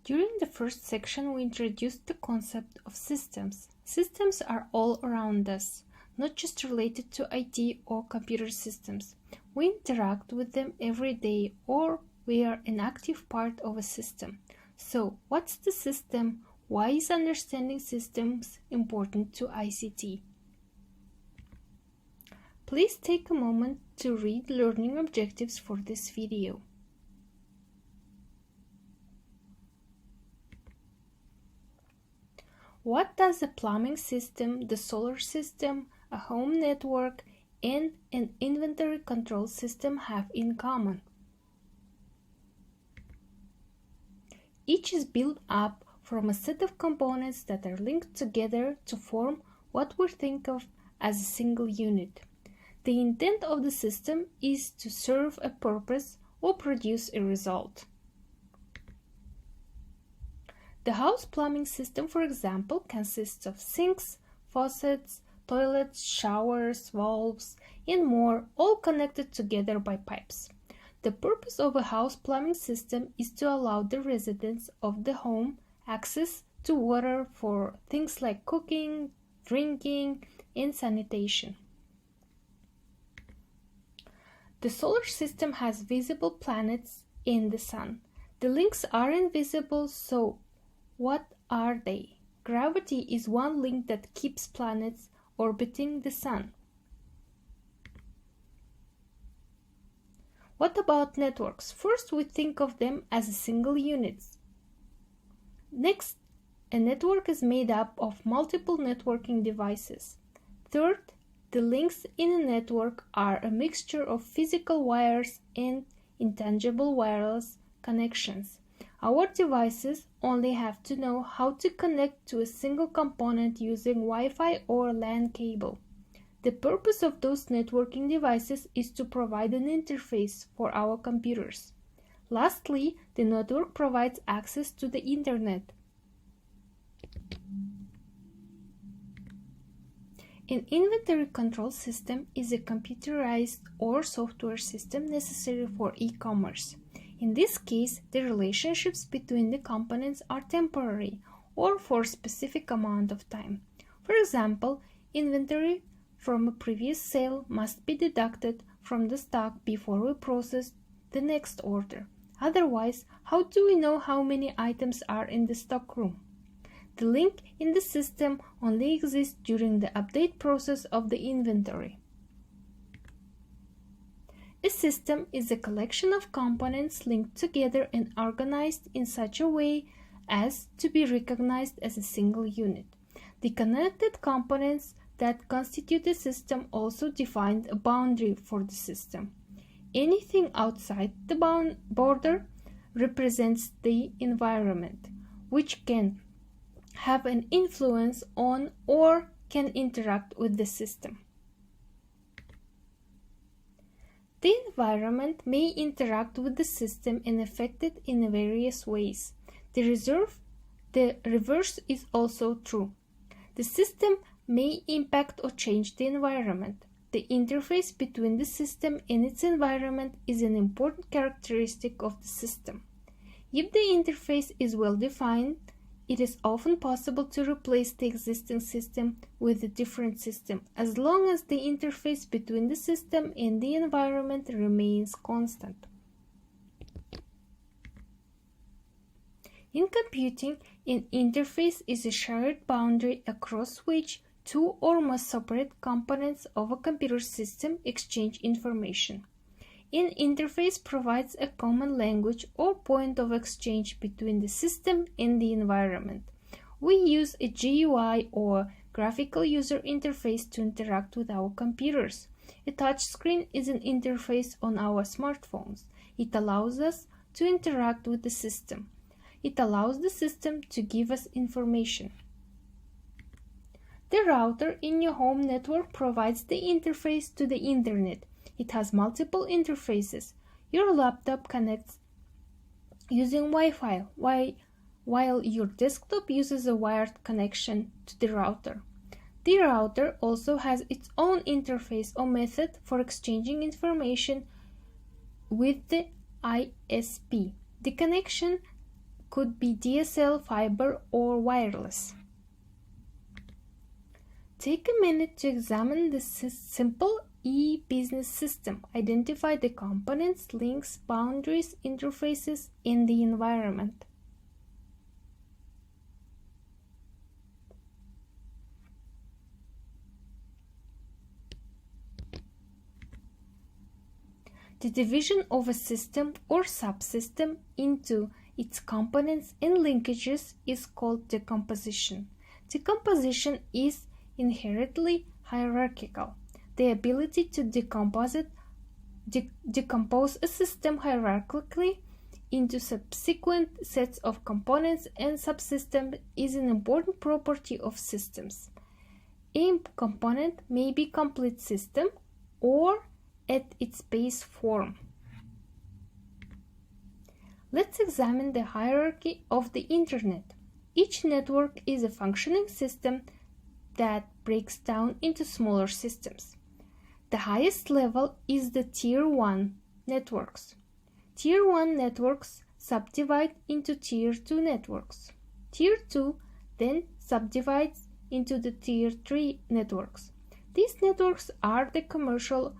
During the first section, we introduced the concept of systems. Systems are all around us, not just related to IT or computer systems. We interact with them every day, or we are an active part of a system. So, what's the system? Why is understanding systems important to ICT? Please take a moment to read learning objectives for this video. What does a plumbing system, the solar system, a home network, and an inventory control system have in common? Each is built up from a set of components that are linked together to form what we think of as a single unit. The intent of the system is to serve a purpose or produce a result. The house plumbing system, for example, consists of sinks, faucets, toilets, showers, valves, and more, all connected together by pipes. The purpose of a house plumbing system is to allow the residents of the home access to water for things like cooking, drinking, and sanitation. The solar system has visible planets in the sun. The links are invisible, so what are they? Gravity is one link that keeps planets orbiting the sun. What about networks? First, we think of them as a single unit. Next, a network is made up of multiple networking devices. Third, the links in a network are a mixture of physical wires and intangible wireless connections. Our devices only have to know how to connect to a single component using Wi-Fi or LAN cable. The purpose of those networking devices is to provide an interface for our computers. Lastly, the network provides access to the Internet. An inventory control system is a computerized or software system necessary for e-commerce. In this case, the relationships between the components are temporary or for a specific amount of time. For example, inventory from a previous sale must be deducted from the stock before we process the next order. Otherwise, how do we know how many items are in the stock room? The link in the system only exists during the update process of the inventory. A system is a collection of components linked together and organized in such a way as to be recognized as a single unit. The connected components that constitute the system also define a boundary for the system. Anything outside the border represents the environment, which can have an influence on or can interact with the system. The environment may interact with the system and affect it in various ways. The reverse is also true. The system may impact or change the environment. The interface between the system and its environment is an important characteristic of the system. If the interface is well defined, it is often possible to replace the existing system with a different system, as long as the interface between the system and the environment remains constant. In computing, an interface is a shared boundary across which two or more separate components of a computer system exchange information. An interface provides a common language or point of exchange between the system and the environment. We use a GUI or graphical user interface to interact with our computers. A touchscreen is an interface on our smartphones. It allows us to interact with the system. It allows the system to give us information. The router in your home network provides the interface to the Internet. It has multiple interfaces. Your laptop connects using Wi-Fi, while your desktop uses a wired connection to the router. The router also has its own interface or method for exchanging information with the ISP. The connection could be DSL, fiber, or wireless. Take a minute to examine this simple e-business system. Identify the components, links, boundaries, interfaces in the environment. The division of a system or subsystem into its components and linkages is called decomposition. Decomposition is inherently hierarchical. The ability to decompose a system hierarchically into subsequent sets of components and subsystems is an important property of systems. A component may be complete system or at its base form. Let's examine the hierarchy of the Internet. Each network is a functioning system that breaks down into smaller systems. The highest level is the Tier 1 networks. Tier 1 networks subdivide into Tier 2 networks. Tier 2 then subdivides into the Tier 3 networks. These networks are the commercial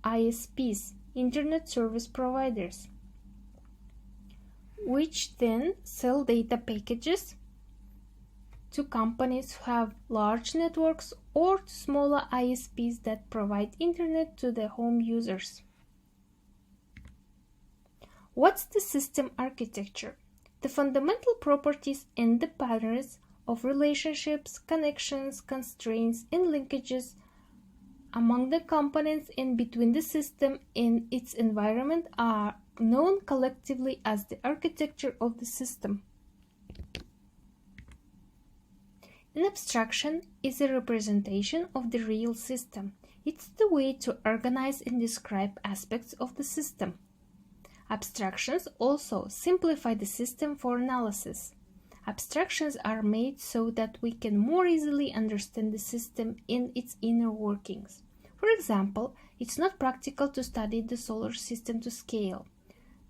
ISPs, Internet Service Providers, which then sell data packages to companies who have large networks or to smaller ISPs that provide Internet to their home users. What's the system architecture? The fundamental properties and the patterns of relationships, connections, constraints, and linkages among the components and between the system and its environment are known collectively as the architecture of the system. An abstraction is a representation of the real system. It's the way to organize and describe aspects of the system. Abstractions also simplify the system for analysis. Abstractions are made so that we can more easily understand the system and its inner workings. For example, it's not practical to study the solar system to scale.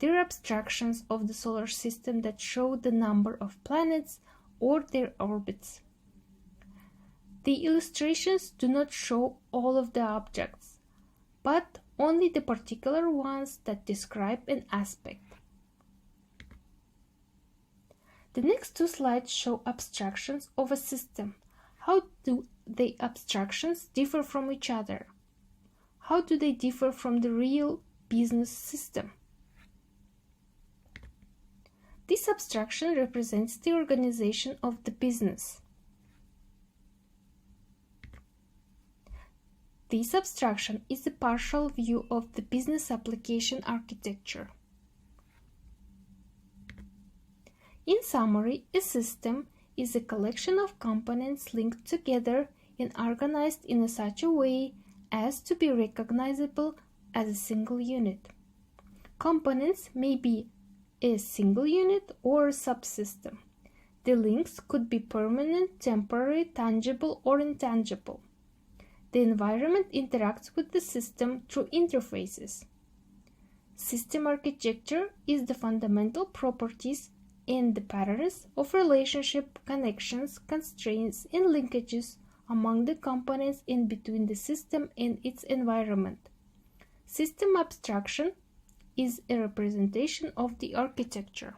There are abstractions of the solar system that show the number of planets or their orbits. The illustrations do not show all of the objects, but only the particular ones that describe an aspect. The next two slides show abstractions of a system. How do the abstractions differ from each other? How do they differ from the real business system? This abstraction represents the organization of the business. This abstraction is a partial view of the business application architecture. In summary, a system is a collection of components linked together and organized in such a way as to be recognizable as a single unit. Components may be a single unit or a subsystem. The links could be permanent, temporary, tangible, or intangible. The environment interacts with the system through interfaces. System architecture is the fundamental properties and the patterns of relationship, connections, constraints, and linkages among the components in between the system and its environment. System abstraction is a representation of the architecture.